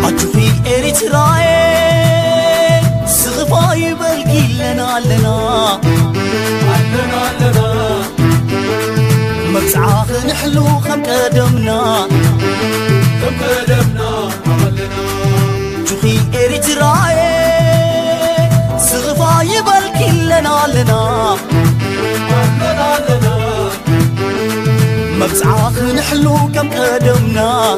أجوفي إريتراي سغفاي بالكي لنا مبسعاخ نحلو خم قدمنا جوخي إريتراي سغفاي بالكي لنا مبسعاخ نحلو كم قدمنا